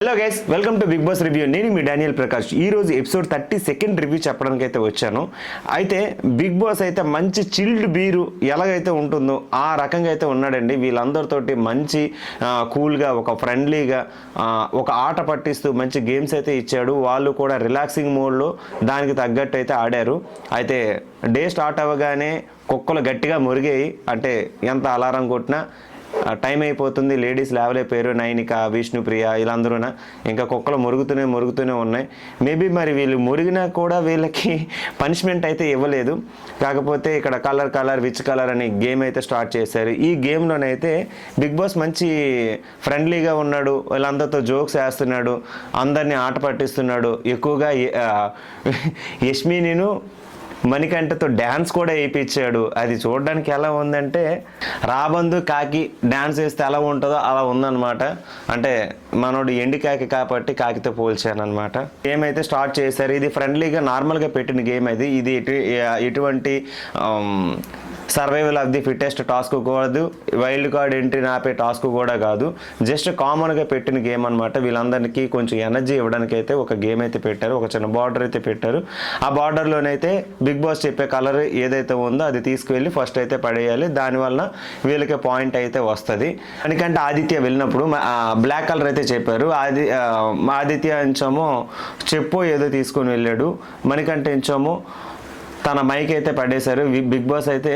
Hello guys, welcome to Bigg Boss review. నేను మీ Daniel Prakash. ఈరోజు ఎపిసోడ్ 32 రివ్యూ చెప్పడానికి అయితే వచ్చాను. అయితే బిగ్ బాస్ అయితే మంచి చిల్డ్ బీరు ఎలాగైతే ఉంటుందో ఆ రకంగా అయితే ఉన్నాడండి. వీళ్ళందరితోటి మంచి కూల్గా, ఒక ఫ్రెండ్లీగా, ఒక ఆట పట్టిస్తూ మంచి గేమ్స్ అయితే ఇచ్చాడు. వాళ్ళు కూడా రిలాక్సింగ్ మోడ్లో దానికి తగ్గట్టు అయితే ఆడారు. అయితే డే స్టార్ట్ అవ్వగానే కుక్కలు గట్టిగా మురిగాయి. అంటే ఎంత అలారం కొట్టినా టైం అయిపోతుంది, లేడీస్ లేవలేకపోయారు. నైనిక, విష్ణుప్రియ వీళ్ళందరూనా ఇంకా కుక్కలు మురుగుతూనే ఉన్నాయి. మేబీ మరి వీళ్ళు మురిగినా కూడా వీళ్ళకి పనిష్మెంట్ అయితే ఇవ్వలేదు. కాకపోతే ఇక్కడ కలర్ విచ్ కలర్ అని గేమ్ అయితే స్టార్ట్ చేశారు. ఈ గేమ్లోనైతే బిగ్ బాస్ మంచి ఫ్రెండ్లీగా ఉన్నాడు. వీళ్ళందరితో జోక్స్ వేస్తున్నాడు, అందరినీ ఆట పట్టిస్తున్నాడు. ఎక్కువగా యష్మినిను మణికంఠతో డ్యాన్స్ కూడా వేయించాడు. అది చూడడానికి ఎలా ఉందంటే రాబందు కాకి డ్యాన్స్ వేస్తే ఎలా ఉంటుందో అలా ఉందన్నమాట. అంటే మనోడు ఎండి కాకి కాబట్టి కాకితో పోల్చాను అనమాట. గేమ్ అయితే స్టార్ట్ చేశారు. ఇది ఫ్రెండ్లీగా నార్మల్గా పెట్టిన గేమ్ అది. ఇది ఎటువంటి survival of the fittest task కాదు, వైల్డ్ కార్డ్ ఎంట్రీని ఆపే టాస్క్ కూడా కాదు. జస్ట్ కామన్గా పెట్టిన గేమ్ అనమాట. వీళ్ళందరికీ కొంచెం ఎనర్జీ ఇవ్వడానికి అయితే ఒక గేమ్ అయితే పెట్టారు. ఒక చిన్న బార్డర్ అయితే పెట్టారు. ఆ బార్డర్లోనైతే బిగ్ బాస్ చెప్పే కలర్ ఏదైతే ఉందో అది తీసుకువెళ్ళి ఫస్ట్ అయితే పడేయాలి. దానివల్ల వీళ్ళకి పాయింట్ అయితే వస్తుంది. ఎందుకంటే ఆదిత్య వెళ్ళినప్పుడు బ్లాక్ కలర్ అయితే చెప్పారు. ఆదిత్య ఎంచామో చెప్పు ఏదో తీసుకొని వెళ్ళాడు. మణికంఠ ఎంచామో తన మైక్ అయితే పడేశారు. బిగ్ బాస్ అయితే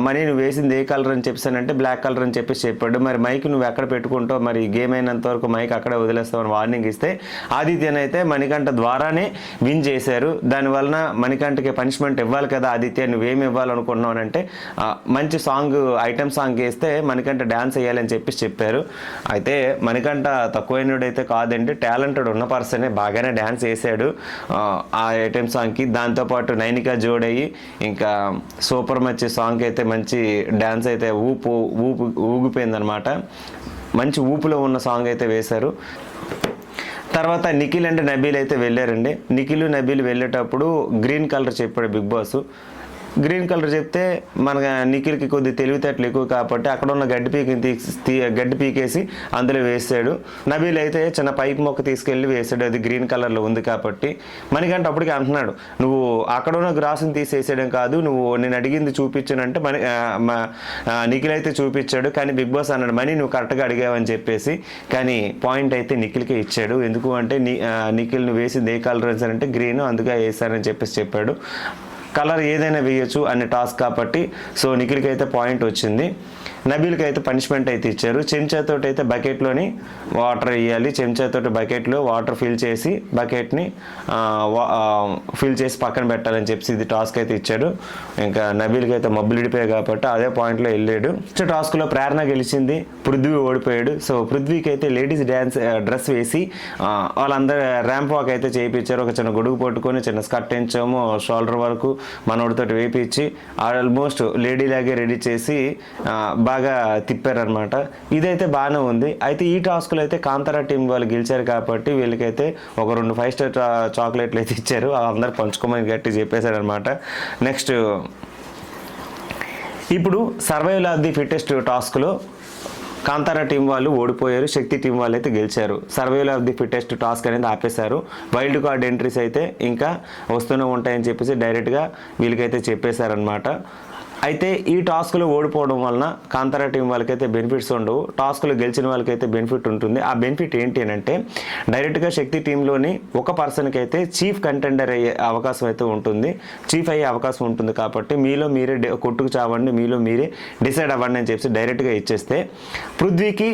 మనీ నువ్వు వేసింది ఏ కలర్ అని చెప్పానంటే బ్లాక్ కలర్ అని చెప్పాడు. మరి మైక్ నువ్వు ఎక్కడ పెట్టుకుంటావు, మరి గేమ్ అయినంత వరకు మైక్ అక్కడే వదిలేస్తావని వార్నింగ్ ఇస్తే ఆదిత్యనైతే మణికంఠ ద్వారానే విన్ చేశారు. దానివలన మణికంఠకి పనిష్మెంట్ ఇవ్వాలి కదా. ఆదిత్య నువ్వేమి ఇవ్వాలనుకుంటున్నావు అంటే మంచి సాంగ్, ఐటమ్ సాంగ్ వేస్తే మణికంఠ డ్యాన్స్ వేయాలని చెప్పారు. అయితే మణికంఠ తక్కువైనడైతే కాదండి, టాలెంటెడ్ ఉన్న పర్సనే, బాగానే డ్యాన్స్ వేసాడు ఆ ఐటమ్ సాంగ్కి. దాంతోపాటు నైనిక జోడయ్యి ఇంకా సూపర్ మచ్చి సాంగ్ అయితే మంచి డ్యాన్స్ అయితే ఊగిపోయిందనమాట. మంచి ఊపులో ఉన్న సాంగ్ అయితే వేశారు. తర్వాత నిఖిల్ అండ్ నబీల్ అయితే వెళ్ళారండి. నిఖిల్ నబీల్ వెళ్ళేటప్పుడు గ్రీన్ కలర్ చెప్పాడు బిగ్ బాస్. గ్రీన్ కలర్ చెప్తే మన నిఖిల్కి కొద్ది తెలివితేటలు ఎక్కువ కాబట్టి అక్కడ ఉన్న గడ్డి పీకేసి అందులో వేసాడు. నబీల్ అయితే చిన్న పైప్ మొక్క తీసుకెళ్ళి వేసాడు. అది గ్రీన్ కలర్లో ఉంది కాబట్టి. మనకంటే అప్పటికి అంటున్నాడు, నువ్వు అక్కడ ఉన్న గ్రాసుని తీసేసేయడం కాదు, నువ్వు నేను అడిగింది చూపించానంటే నిఖిల్ అయితే చూపించాడు. కానీ బిగ్ బాస్ అన్నాడు మనీ నువ్వు కరెక్ట్గా అడిగావని చెప్పేసి. కానీ పాయింట్ అయితే నిఖిల్కే ఇచ్చాడు. ఎందుకు అంటే నిఖిల్ నువ్వు వేసింది ఏ కలర్ అంటే గ్రీన్, అందుకే వేసానని చెప్పాడు. కలర్ ఏదైనా వేయచ్చు అనే టాస్క్ కాబట్టి సో నిఖిల్కి అయితే పాయింట్ వచ్చింది. నబీల్కి అయితే పనిష్మెంట్ అయితే ఇచ్చారు. చెంచాతో అయితే బకెట్లోని వాటర్ వేయాలి. చెంచాతో బకెట్లో వాటర్ ఫిల్ చేసి బకెట్ని ఫిల్ చేసి పక్కన పెట్టాలని చెప్పి ఇది టాస్క్ అయితే ఇచ్చాడు. ఇంకా నబీల్కి అయితే మబ్బులు ఇడిపోయాయి కాబట్టి అదే పాయింట్లో వెళ్ళాడు. నెక్స్ట్ టాస్క్లో ప్రేరణ గెలిచింది, పృథ్వీ ఓడిపోయాడు. సో పృథ్వీకి అయితే లేడీస్ డ్రెస్ వేసి వాళ్ళందరూ ర్యాంప్ వాక్ అయితే చేయించారు. ఒక చిన్న గొడుగు పట్టుకొని చిన్న స్కర్ట్ ఎంచాము, షోల్డర్ వరకు మనోడితో వేయించి ఆల్మోస్ట్ లేడీ లాగే రెడీ చేసి బాగా తిప్పారనమాట. ఇదైతే బాగానే ఉంది. అయితే ఈ టాస్క్లో అయితే కాంతారా టీం వాళ్ళు గెలిచారు కాబట్టి వీళ్ళకైతే ఒక 2 5 స్టార్ చాక్లెట్లు అయితే ఇచ్చారు. అందరు పంచుకోమని గట్టి చెప్పేశారనమాట. నెక్స్ట్ ఇప్పుడు సర్వైవల్ ఆఫ్ ది ఫిట్టెస్ట్ టాస్క్లో కాంతారా టీం వాళ్ళు ఓడిపోయారు, శక్తి టీం వాళ్ళు అయితే గెలిచారు. Survival of the fittest task అనేది ఆపేశారు. వైల్డ్ కార్డ్ ఎంట్రీస్ అయితే ఇంకా వస్తూనే ఉంటాయని చెప్పేసి డైరెక్ట్గా వీళ్ళకైతే చెప్పేశారనమాట. అయితే ఈ టాస్క్లో ఓడిపోవడం వలన కాంతారా టీం వాళ్ళకైతే బెనిఫిట్స్ ఉండవు, టాస్క్లో గెలిచిన వాళ్ళకైతే బెనిఫిట్ ఉంటుంది. ఆ బెనిఫిట్ ఏంటి అంటే డైరెక్ట్గా శక్తి టీంలోని ఒక పర్సన్కి అయితే చీఫ్ కంటెండర్ అయ్యే అవకాశం అయితే ఉంటుంది, చీఫ్ అయ్యే అవకాశం ఉంటుంది. కాబట్టి మీలో మీరే కొట్టుకు చావండి, మీలో మీరే డిసైడ్ అవ్వండి అని చెప్పి డైరెక్ట్గా ఇచ్చేస్తే పృథ్వీకి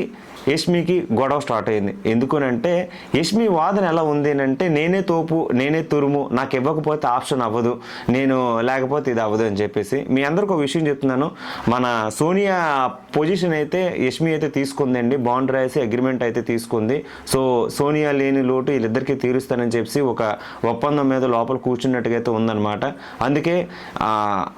యష్మికి గొడవ స్టార్ట్ అయింది. ఎందుకనంటే యష్మి వాదన ఎలా ఉంది అంటే నేనే తోపు, నేనే తురుము, నాకు ఇవ్వకపోతే ఆప్షన్ అవ్వదు, నేను లేకపోతే ఇది అవ్వదు అని చెప్పేసి. మీ అందరికి ఒక విషయం చెప్తున్నాను, మన సోనియా పొజిషన్ అయితే యష్మి అయితే తీసుకుందండి, బాండ్ రాసి అగ్రిమెంట్ అయితే తీసుకుంది. సో సోనియా లేని లోటు వీళ్ళిద్దరికీ తీరుస్తానని చెప్పి ఒక ఒప్పందం మీద లోపల కూర్చున్నట్టుగా అయితే ఉందన్నమాట. అందుకే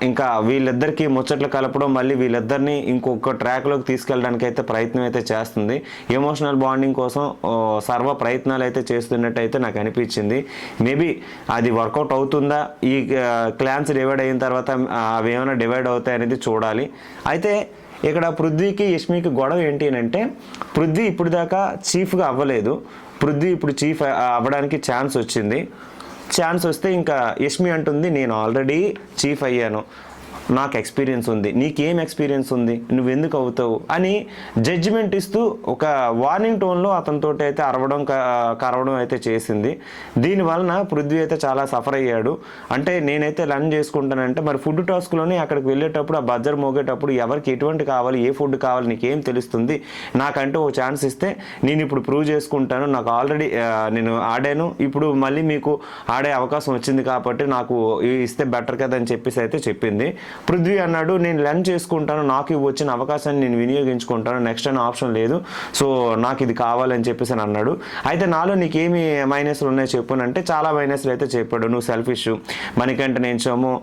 ఇంకా వీళ్ళిద్దరికీ ముచ్చట్లు కలపడం, మళ్ళీ వీళ్ళిద్దరిని ఇంకొక ట్రాక్లోకి తీసుకెళ్ళడానికి అయితే ప్రయత్నం అయితే చేస్తుంది. ఎమోషనల్ బాండింగ్ కోసం సర్వ ప్రయత్నాలు అయితే చేస్తున్నట్టయితే నాకు అనిపించింది. మేబీ అది వర్కౌట్ అవుతుందా, ఈ క్లాన్స్ డివైడ్ అయిన తర్వాత అవి ఏమైనా డివైడ్ అవుతాయి అనేది చూడాలి. అయితే ఇక్కడ పృథ్వీకి యష్మికి గొడవ ఏంటి అంటే పృథ్వీ ఇప్పుడు దాకా చీఫ్గా అవ్వలేదు, పృథ్వీ ఇప్పుడు చీఫ్ అవ్వడానికి ఛాన్స్ వచ్చింది. ఛాన్స్ వస్తే ఇంకా యష్మి అంటుంది నేను ఆల్రెడీ చీఫ్ అయ్యాను, నాకు ఎక్స్పీరియన్స్ ఉంది, నీకేం ఎక్స్పీరియన్స్ ఉంది, నువ్వెందుకు అవుతావు అని జడ్జిమెంట్ ఇస్తూ ఒక వార్నింగ్ టోన్లో అతనితో అయితే కరవడం అయితే చేసింది. దీనివలన పృథ్వీ అయితే చాలా సఫర్ అయ్యాడు. అంటే నేనైతే రన్ చేసుకుంటానంటే మరి ఫుడ్ టాస్క్లోనే అక్కడికి వెళ్ళేటప్పుడు ఆ బజర్ మోగేటప్పుడు ఎవరికి ఎటువంటి కావాలి, ఏ ఫుడ్ కావాలి నీకేం తెలుస్తుంది, నాకంటూ ఒక ఛాన్స్ ఇస్తే నేను ఇప్పుడు ప్రూవ్ చేసుకుంటాను, నాకు ఆల్రెడీ నేను ఆడాను, ఇప్పుడు మళ్ళీ మీకు ఆడే అవకాశం వచ్చింది కాబట్టి నాకు ఇస్తే బెటర్ కదా అని చెప్పేసి అయితే చెప్పింది. పృథ్వీ అన్నాడు నేను లర్న్ చేసుకుంటాను, నాకు వచ్చిన అవకాశాన్ని నేను వినియోగించుకుంటాను, నెక్స్ట్ అనే ఆప్షన్ లేదు, సో నాకు ఇది కావాలని చెప్పేసి అని అన్నాడు. అయితే నాలో నీకేమి మైనస్లు ఉన్నాయో చెప్పానంటే చాలా మైనస్లు అయితే చెప్పాడు. నువ్వు సెల్ఫిష్, మనకంటే నేను చూమో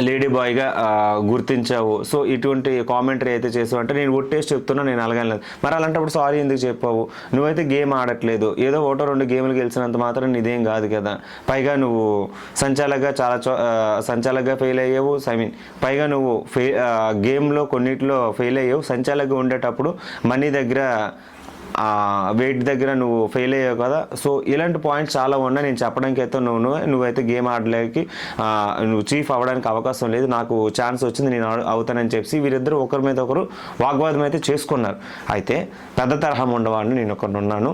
లేడీ బాయ్గా గుర్తించావు, సో ఇటువంటి కామెంటరీ అయితే చేసావు అంటే నేను ఒట్టేసి చెప్తున్నా నేను అలాగలేదు. మరి అలాంటప్పుడు సారీ ఎందుకు చెప్పావు, నువ్వైతే గేమ్ ఆడట్లేదు, ఏదో ఒకటో 2 గేమ్లు గెలిచినంత మాత్రం నీదేం కాదు కదా, పైగా నువ్వు సంచాలకగా ఫెయిల్ అయ్యావు, పైగా నువ్వు గేమ్లో కొన్నిటిలో ఫెయిల్ అయ్యావు, సంచాలకగా ఉండేటప్పుడు మనీ దగ్గర వెయిట్ దగ్గర నువ్వు ఫెయిల్ అయ్యావు కదా. సో ఇలాంటి పాయింట్స్ చాలా ఉన్నాయి, నేను చెప్పడానికి అయితే నువ్వైతే గేమ్ ఆడలేకి నువ్వు చీఫ్ అవ్వడానికి అవకాశం లేదు, నాకు ఛాన్స్ వచ్చింది నేను అవుతానని చెప్పి వీరిద్దరు ఒకరి మీద ఒకరు వాగ్వాదం అయితే చేసుకున్నారు. అయితే పెద్ద తరహా ఉండవాడిని నేను ఒకరిని ఉన్నాను,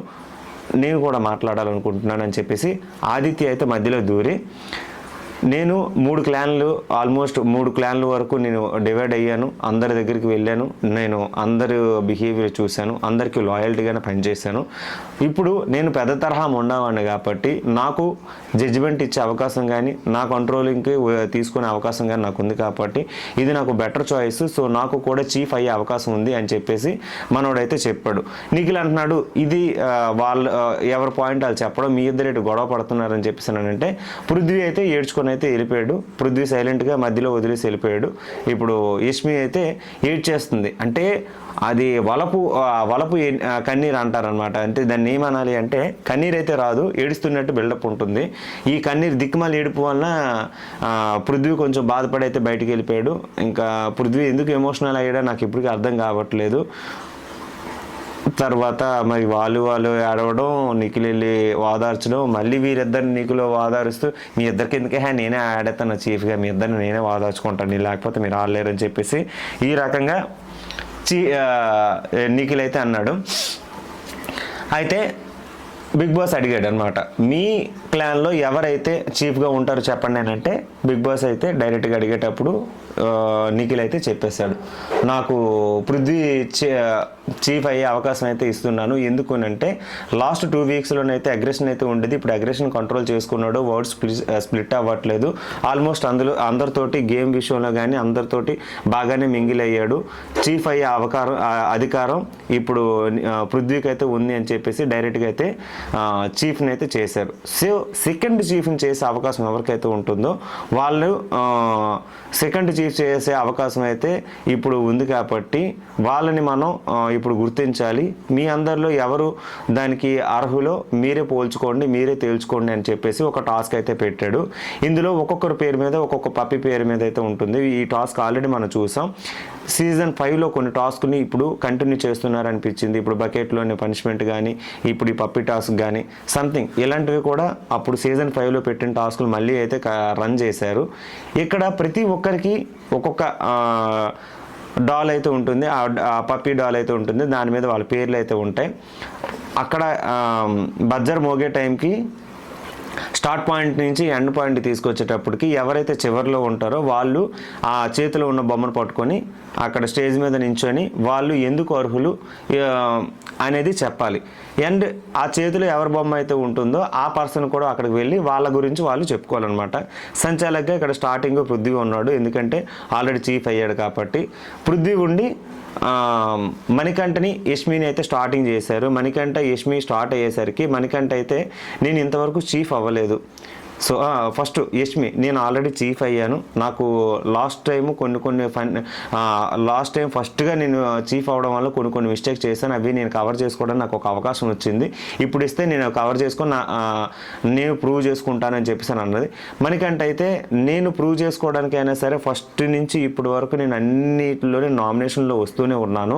నేను కూడా మాట్లాడాలనుకుంటున్నాను అని చెప్పేసి ఆదిత్య అయితే మధ్యలో దూరి నేను 3 క్లాన్లు ఆల్మోస్ట్ 3 క్లాన్ల వరకు నేను డివైడ్ అయ్యాను, అందరి దగ్గరికి వెళ్ళాను, నేను అందరి బిహేవియర్ చూశాను, అందరికీ లాయల్టీగానే పనిచేశాను, ఇప్పుడు నేను పెద్ద తరహా ఉండేవాడిని కాబట్టి నాకు జడ్జిమెంట్ ఇచ్చే అవకాశం కానీ నా కంట్రోలింగ్కి తీసుకునే అవకాశం కానీ నాకు ఉంది కాబట్టి ఇది నాకు బెటర్ చాయిస్, సో నాకు కూడా చీఫ్ అయ్యే అవకాశం ఉంది అని చెప్పేసి మనోడైతే చెప్పాడు. నిఖిల్ అంటున్నాడు ఇది వాళ్ళు ఎవరి పాయింట్ వాళ్ళు చెప్పడం, మీ ఇద్దరు ఇటు గొడవ పడుతున్నారని చెప్పేసి అంటే పృథ్వీ అయితే ఏడ్చుకొని అయితే వెళ్ళిపోయాడు. పృథ్వీ సైలెంట్గా మధ్యలో వదిలేసి వెళ్ళిపోయాడు. ఇప్పుడు యష్మి అయితే ఏడ్చేస్తుంది, అంటే అది వలపు కన్నీరు అంటారనమాట. అంటే దాన్ని ఏమనాలి అంటే కన్నీరు అయితే రాదు, ఏడుస్తున్నట్టు బిల్డప్ ఉంటుంది. ఈ కన్నీరు దిక్కుమాలి ఏడుపు వలన పృథ్వీ కొంచెం బాధపడి అయితే బయటికి వెళ్ళిపోయాడు. ఇంకా పృథ్వీ ఎందుకు ఎమోషనల్ అయ్యాడో నాకు ఇప్పటికీ అర్థం కావట్లేదు. తర్వాత మరి వాళ్ళు ఏడవడం, నిఖిల్ వెళ్ళి వాదార్చడం, మళ్ళీ వీరిద్దరిని నిఖిల్ వాదారుస్తూ మీ ఇద్దరికి ఎందుకే నేనే ఆడేస్తాను చీఫ్గా, మీ ఇద్దరిని నేనే వాదార్చుకుంటాను, లేకపోతే మీరు ఆడలేరని చెప్పేసి ఈ రకంగా నిఖిల్ అయితే అన్నాడు. అయితే బిగ్ బాస్ అడిగాడు అనమాట, మీ క్లాన్లో ఎవరైతే చీఫ్గా ఉంటారో చెప్పండి అని అంటే బిగ్ బాస్ అయితే డైరెక్ట్గా అడిగేటప్పుడు నిఖిల్ అయితే చెప్పేశాడు, నాకు పృథ్వీ చీఫ్ అయ్యే అవకాశం అయితే ఇస్తున్నాను, ఎందుకు అంటే లాస్ట్ 2 వీక్స్లోనైతే అగ్రెషన్ అయితే ఉండేది, ఇప్పుడు అగ్రెషన్ కంట్రోల్ చేసుకున్నాడు, వర్డ్స్ స్ప్లిట్ అవ్వట్లేదు, ఆల్మోస్ట్ అందరితోటి గేమ్ విషయంలో కానీ అందరితోటి బాగానే మింగిల్ అయ్యాడు, చీఫ్ అయ్యే అధికారం ఇప్పుడు పృథ్వీకి అయితే ఉంది అని చెప్పేసి డైరెక్ట్గా అయితే చీఫ్ని అయితే చేశారు. సో సెకండ్ చీఫ్ని చేసే అవకాశం ఎవరికైతే ఉంటుందో వాళ్ళు సెకండ్ చీఫ్ చేసే అవకాశం అయితే ఇప్పుడు ఉంది కాబట్టి వాళ్ళని మనం ఇప్పుడు గుర్తించాలి, మీ అందరిలో ఎవరు దానికి అర్హులో మీరే పోల్చుకోండి, మీరే తేల్చుకోండి అని చెప్పేసి ఒక టాస్క్ అయితే పెట్టాడు. ఇందులో ఒక్కొక్కరి పేరు మీద ఒక్కొక్క పప్పి పేరు మీద అయితే ఉంటుంది. ఈ టాస్క్ ఆల్రెడీ మనం చూసాం. సీజన్ 5లో కొన్ని టాస్క్ని ఇప్పుడు కంటిన్యూ చేస్తున్నారనిపించింది. ఇప్పుడు బకెట్లోని పనిష్మెంట్ కానీ, ఇప్పుడు ఈ పప్పి టాస్క్ కానీ సంథింగ్ ఇలాంటివి కూడా అప్పుడు సీజన్ 5లో పెట్టిన టాస్కులు మళ్ళీ అయితే రన్ చేశారు. ఇక్కడ ప్రతి ఒక్కరికి ఒక్కొక్క డాల్ అయితే ఉంటుంది, ఆ పప్పీ డాల్ అయితే ఉంటుంది, దాని మీద వాళ్ళ పేర్లు అయితే ఉంటాయి. అక్కడ బజ్జర్ మోగే టైంకి స్టార్ట్ పాయింట్ నుంచి ఎండ్ పాయింట్ తీసుకొచ్చేటప్పటికి ఎవరైతే చివరిలో ఉంటారో వాళ్ళు ఆ చేతిలో ఉన్న బొమ్మను పట్టుకొని అక్కడ స్టేజ్ మీద నించొని వాళ్ళు ఎందుకు అర్హులు అనేది చెప్పాలి. అండ్ ఆ చేతిలో ఎవరి బొమ్మ అయితే ఉంటుందో ఆ పర్సన్ కూడా అక్కడికి వెళ్ళి వాళ్ళ గురించి వాళ్ళు చెప్పుకోవాలన్నమాట. సంచాలకుగా ఇక్కడ స్టార్టింగ్ పృథ్వీ ఉన్నాడు, ఎందుకంటే ఆల్రెడీ చీఫ్ అయ్యాడు కాబట్టి. పృథ్వీ ఉండి మణికంఠని యష్మిని అయితే స్టార్టింగ్ చేశారు. మణికంఠ యష్మి స్టార్ట్ అయ్యేసరికి మణికంఠ అయితే నేను ఇంతవరకు చీఫ్ అవ్వలేదు, సో ఫస్ట్ యష్మి, నేను ఆల్రెడీ చీఫ్ అయ్యాను. నాకు లాస్ట్ టైం లాస్ట్ టైం ఫస్ట్గా నేను చీఫ్ అవడం వల్ల కొన్ని మిస్టేక్స్ చేశాను. అవి నేను కవర్ చేసుకోవడానికి నాకు ఒక అవకాశం వచ్చింది. ఇప్పుడు ఇస్తే నేను కవర్ చేసుకొని నేను ప్రూవ్ చేసుకుంటానని చెప్పేసి అన్నది. మణికంఠ అయితే నేను ప్రూవ్ చేసుకోవడానికి అయినా సరే ఫస్ట్ నుంచి ఇప్పటి వరకు నేను అన్నిటిలోనే నామినేషన్లో వస్తూనే ఉన్నాను.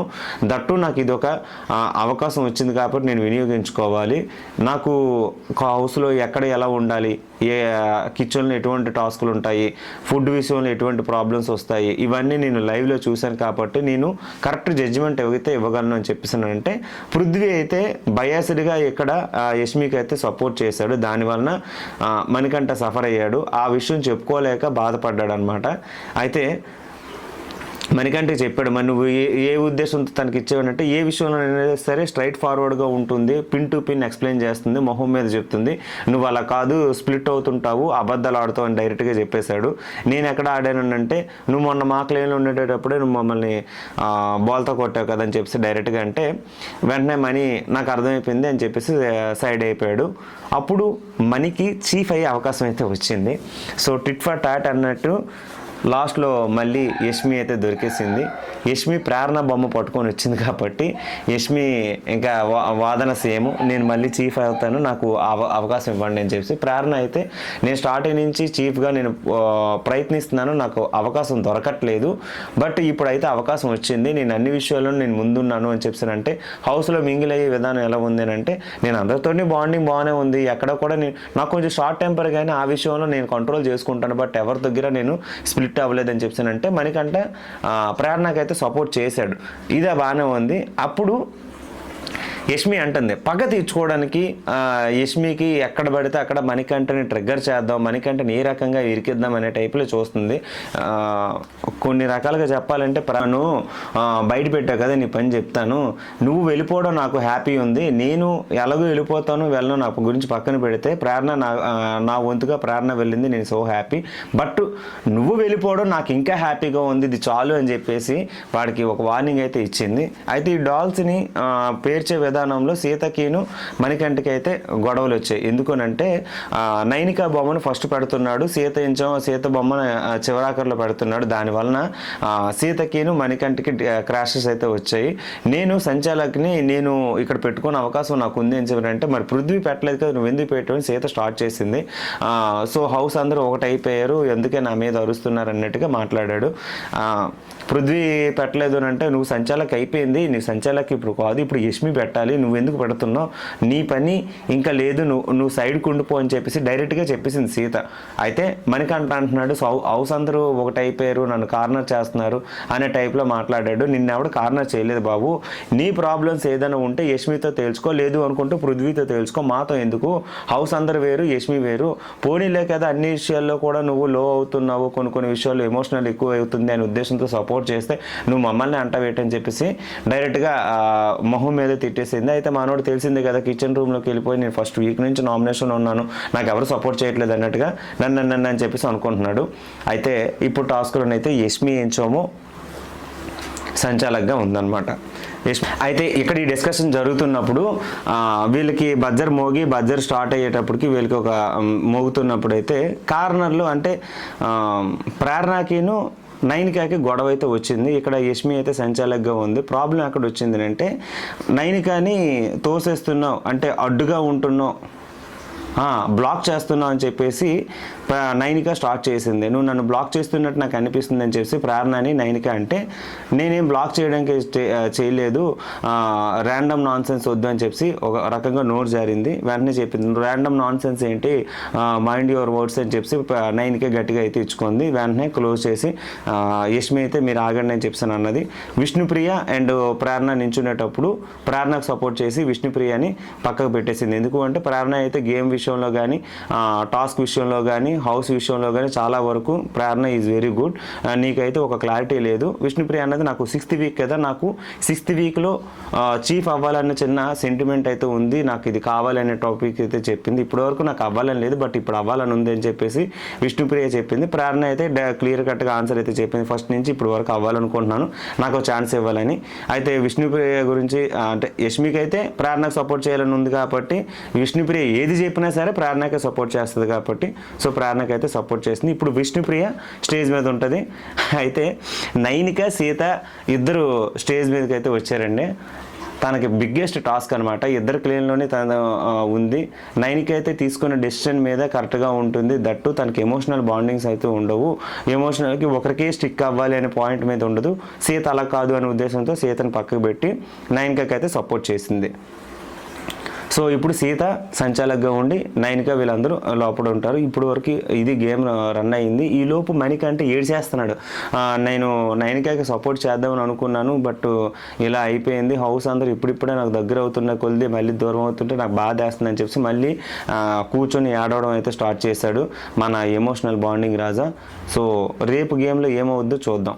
దట్టు నాకు ఇది ఒక అవకాశం వచ్చింది కాబట్టి నేను వినియోగించుకోవాలి. నాకు హౌస్లో ఎక్కడ ఎలా ఉండాలి, ఏ కిచెన్లో ఎటువంటి టాస్కులు ఉంటాయి, ఫుడ్ విషయంలో ఎటువంటి ప్రాబ్లమ్స్ వస్తాయి, ఇవన్నీ నేను లైవ్లో చూశాను కాబట్టి నేను కరెక్ట్ జడ్జిమెంట్ అయితే ఇవ్వగలను అని చెప్పేసానంటే, పృథ్వీ అయితే బయాస్డ్గా ఇక్కడ యష్మికి అయితే సపోర్ట్ చేశాడు. దానివలన మణికంఠ సఫర్ అయ్యాడు. ఆ విషయం చెప్పుకోలేక బాధపడ్డాడు అనమాట. అయితే మణికంఠ చెప్పాడు, మరి నువ్వు ఏ ఉద్దేశంతో తనకి ఇచ్చేవాడంటే, ఏ విషయంలో సరే స్ట్రైట్ ఫార్వర్డ్గా ఉంటుంది, పిన్ టు పిన్ ఎక్స్ప్లెయిన్ చేస్తుంది, మొహం మీద చెప్తుంది. నువ్వు అలా కాదు, స్ప్లిట్ అవుతుంటావు, అబద్ధాలు ఆడుతావు అని డైరెక్ట్గా చెప్పేశాడు. నేను ఎక్కడ ఆడానంటే, నువ్వు మొన్న మా క్లైన్లో ఉండేటప్పుడే నువ్వు మమ్మల్ని బాల్తో కొట్టావు కదా అని చెప్పేసి డైరెక్ట్గా అంటే, వెంటనే మణి నాకు అర్థమైపోయింది అని చెప్పేసి సైడ్ అయిపోయాడు. అప్పుడు మణికి చీఫ్ అయ్యే అవకాశం అయితే వచ్చింది. సో టిట్ ఫర్ టాట్ అన్నట్టు లాస్ట్లో మళ్ళీ యష్మి అయితే దొరికేసింది. యష్మి ప్రేరణ బొమ్మ పట్టుకొని వచ్చింది కాబట్టి యష్మి ఇంకా వాదన సేమ్, నేను మళ్ళీ చీఫ్ అవుతాను, నాకు అవకాశం ఇవ్వండి అని చెప్పి. ప్రేరణ అయితే నేను స్టార్టింగ్ నుంచి చీఫ్గా నేను ప్రయత్నిస్తున్నాను, నాకు అవకాశం దొరకట్లేదు, బట్ ఇప్పుడైతే అవకాశం వచ్చింది, నేను అన్ని విషయాల్లో నేను ముందున్నాను అని చెప్పానంటే. హౌస్లో మింగిల్ అయ్యే విధానం ఎలా ఉంది అంటే, నేను అందరితో బాండింగ్ బాగానే ఉంది, ఎక్కడ కూడా నాకు కొంచెం షార్ట్ టెంపర్ కానీ ఆ విషయంలో నేను కంట్రోల్ చేసుకుంటాను, బట్ ఎవరి దగ్గర నేను స్ప్లిట్ అవ్వలేదని చెప్పానంటే మణికంఠ ప్రేరణకైతే సపోర్ట్ చేశాడు. ఇదే బాగానే ఉంది. అప్పుడు యష్మి అంటుంది, పగ తీర్చుకోవడానికి యష్మికి ఎక్కడ పడితే అక్కడ మణికంఠని ట్రిగ్గర్ చేద్దాం, మణికంఠని ఏ రకంగా ఇరికిద్దాం అనే టైప్లో చూస్తుంది. కొన్ని రకాలుగా చెప్పాలంటే, ప్రాను బయట పెట్టావు కదా, నీ పని చెప్తాను, నువ్వు వెళ్ళిపోవడం నాకు హ్యాపీ ఉంది, నేను ఎలాగో వెళ్ళిపోతాను వెళ్ళను, నా గురించి పక్కన పెడితే ప్రేరణ నా వంతుగా ప్రేరణ వెళ్ళింది, నేను సో హ్యాపీ, బట్ నువ్వు వెళ్ళిపోవడం నాకు ఇంకా హ్యాపీగా ఉంది, ఇది చాలు అని చెప్పేసి వాడికి ఒక వార్నింగ్ అయితే ఇచ్చింది. అయితే ఈ డాల్స్ని పేర్చే విధానంలో సీతకిను మణికంఠకి అయితే గొడవలు వచ్చాయి. ఎందుకనంటే నైనికా బొమ్మను ఫస్ట్ పెడుతున్నాడు, సీత బొమ్మను చివరాకర్లో పెడుతున్నాడు. దానివలన సీతకిను మణికంఠకి క్రాషెస్ అయితే వచ్చాయి. నేను సంచాలకుని నేను ఇక్కడ పెట్టుకునే అవకాశం నాకు ఉంది అని చెప్పారంటే, మరి పృథ్వీ పెట్టలేదు కదా, నువ్వు ఎందుకు పెట్టావని సీత స్టార్ట్ చేసింది. సో హౌస్ అందరూ ఒకటి అయిపోయారు, ఎందుకే నా మీద అరుస్తున్నారు అన్నట్టుగా మాట్లాడాడు. పృథ్వీ పెట్టలేదు అని అంటే, నువ్వు సంచాలక్ అయిపోయింది, నీ సంచాలక్ ఇప్పుడు కాదు, ఇప్పుడు యష్మి పెట్టాలి, నువ్వు ఎందుకు పెడుతున్నావు, నీ పని ఇంకా లేదు, నువ్వు సైడ్కి ఉండిపో అని చెప్పేసి డైరెక్ట్గా చెప్పేసింది సీత. అయితే మణికంఠ అంటున్నాడు, హౌస్ అందరూ ఒకటి అయిపోయారు, నన్ను కార్నర్ చేస్తున్నారు అనే టైప్లో మాట్లాడాడు. నిన్నెవడు కార్నర్ చేయలేదు బాబు, నీ ప్రాబ్లమ్స్ ఏదైనా ఉంటే యష్మితో తేల్చుకో, లేదు అనుకుంటే పృథ్వీతో తేల్చుకో, మాతో ఎందుకు, హౌస్ అందరు వేరు యష్మి వేరు, పోనీలే కదా అన్ని విషయాల్లో కూడా నువ్వు లో అవుతున్నావు, కొన్ని విషయాల్లో ఎమోషనల్ ఎక్కువ అవుతుంది అనే ఉద్దేశంతో సపోర్ట్ చేస్తే నువ్వు మమ్మల్ని అంటావేటని చెప్పేసి డైరెక్ట్గా మొహం మీద తిట్టేసింది. అయితే మనోడు తెలిసిందే కదా, కిచెన్ రూమ్లోకి వెళ్ళిపోయి నేను ఫస్ట్ వీక్ నుంచి నామినేషన్ ఉన్నాను, నాకు ఎవరు సపోర్ట్ చేయట్లేదు అన్నట్టుగా నన్ను అని చెప్పేసి అనుకుంటున్నాడు. అయితే ఇప్పుడు టాస్క్లోనైతే యష్మి ఎంచోమో సంచాలకుగా ఉందన్నమాట. అయితే ఇక్కడ ఈ డిస్కషన్ జరుగుతున్నప్పుడు వీళ్ళకి బజ్జర్ స్టార్ట్ అయ్యేటప్పటికి వీళ్ళకి ఒక మోగుతున్నప్పుడు అయితే కార్నర్లు అంటే ప్రేరణకిను నైనికాకి గొడవ అయితే వచ్చింది. ఇక్కడ యష్మి అయితే సంచాలకుగా ఉంది. ప్రాబ్లం ఎక్కడ వచ్చింది అంటే, నైనికాని తోసేస్తున్నావు అంటే అడ్డుగా ఉంటున్నావు, బ్లాక్ చేస్తున్నావు అని చెప్పేసి నైనిక స్టార్ట్ చేసింది. నువ్వు నన్ను బ్లాక్ చేస్తున్నట్టు నాకు అనిపిస్తుంది అని చెప్పేసి ప్రేరణని నైనిక అంటే, నేనేం బ్లాక్ చేయడానికి చేయలేదు, ర్యాండమ్ నాన్ సెన్స్ వద్దు అని చెప్పి ఒక రకంగా నోట్ జారింది. వెంటనే చెప్పింది, ర్యాండమ్ నాన్ సెన్స్ ఏంటి, మైండ్ యువర్ వర్డ్స్ అని చెప్పి నైనిక గట్టిగా అయితే ఇచ్చుకుంది. వెంటనే క్లోజ్ చేసి యష్మి అయితే మీరు ఆగండి అని చెప్పాను అన్నది. విష్ణుప్రియ అండ్ ప్రేరణ నించునేటప్పుడు ప్రేరణకు సపోర్ట్ చేసి విష్ణుప్రియని పక్కకు పెట్టేసింది. ఎందుకు అంటే ప్రేరణ అయితే గేమ్ విషయంలో కానీ టాస్క్ విషయంలో కానీ హౌస్ విషయంలో కానీ చాలా వరకు ప్రేరణ ఈజ్ వెరీ గుడ్. నీకైతే ఒక క్లారిటీ లేదు. విష్ణుప్రియ అన్నది నాకు 6th వీక్ కదా, నాకు 6th వీక్లో చీఫ్ అవ్వాలన్న చిన్న సెంటిమెంట్ అయితే ఉంది, నాకు ఇది కావాలనే టాపిక్ అయితే చెప్పింది. ఇప్పటివరకు నాకు అవ్వాలని లేదు, బట్ ఇప్పుడు అవ్వాలని ఉంది అని చెప్పేసి విష్ణుప్రియ చెప్పింది. ప్రేరణ అయితే క్లియర్ కట్గా ఆన్సర్ అయితే చెప్పింది, ఫస్ట్ నుంచి ఇప్పుడు వరకు అవ్వాలనుకుంటున్నాను, నాకు ఛాన్స్ ఇవ్వాలని. అయితే విష్ణుప్రియ గురించి అంటే యష్మికి అయితే ప్రేరణకు సపోర్ట్ చేయాలని ఉంది కాబట్టి విష్ణుప్రియ ఏది చెప్పినా సరే ప్రేరణకే సపోర్ట్ చేస్తుంది కాబట్టి సో ప్రేరణకైతే సపోర్ట్ చేస్తుంది. ఇప్పుడు విష్ణుప్రియ స్టేజ్ మీద ఉంటుంది. అయితే నైనిక సీత ఇద్దరు స్టేజ్ మీదకి అయితే వచ్చారండి. తనకి బిగ్గెస్ట్ టాస్క్ అనమాట. ఇద్దరు క్లీన్లోనే తన ఉంది. నైనిక అయితే తీసుకున్న డెసిషన్ మీద కరెక్ట్గా ఉంటుంది. దట్టు తనకి ఎమోషనల్ బాండింగ్స్ అయితే ఉండవు. ఎమోషనల్కి ఒకరికే స్టిక్ అవ్వాలి అనే పాయింట్ మీద ఉండదు. సీత అలా కాదు అనే ఉద్దేశంతో సీతను పక్కకు పెట్టి నైనికకి అయితే సపోర్ట్ చేసింది. సో ఇప్పుడు సీత సంచాలకుగా ఉండి నైనిక వీళ్ళందరూ లోపల ఉంటారు. ఇప్పుడు వరకు ఇది గేమ్ రన్ అయ్యింది. ఈ లోపు మణికంఠ ఏడ్చేస్తున్నాడు. నేను నైనికకి సపోర్ట్ చేద్దామని అనుకున్నాను, బట్ ఇలా అయిపోయింది. హౌస్ అందరూ ఇప్పుడిప్పుడే నాకు దగ్గర అవుతున్న కొద్ది మళ్ళీ దూరం అవుతుంటే నాకు బాధ వేస్తుందని చెప్పి మళ్ళీ కూర్చొని ఏడవడం అయితే స్టార్ట్ చేశాడు మన ఎమోషనల్ బాండింగ్ రాజా. సో రేపు గేమ్లో ఏమవుద్దో చూద్దాం.